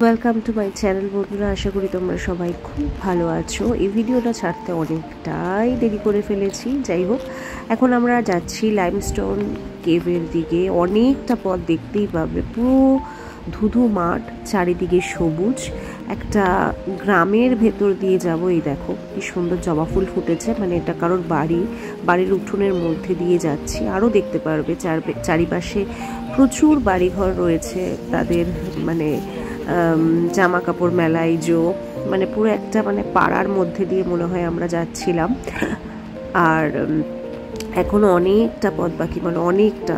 Welcome to my channel বন্ধুরা, আশা করি তোমরা সবাই খুব ভালো আছো। এই ভিডিওটা ছাড়তে অনেকটাই দেরি করে ফেলেছি। যাই হোক, এখন আমরা যাচ্ছি লাইমস্টোন কেভের দিকে। অনেকটা পথ দেখতেই পাবে, পুরো ধুধু মাঠ, চারিদিকে সবুজ। একটা গ্রামের ভেতর দিয়ে যাব। এই দেখো কি সুন্দর জবা ফুল ফুটেছে, মানে এটা কারোর বাড়ির উঠোনের মধ্যে দিয়ে যাচ্ছি। আরও দেখতে পারবে চারিপাশে প্রচুর বাড়িঘর রয়েছে, তাদের মানে জামা কাপড় মেলায় মানে পুরো একটা মানে পাড়ার মধ্যে দিয়ে মনে হয় আমরা যাচ্ছিলাম। আর এখনো অনেকটা পথ বাকি, মানে অনেকটা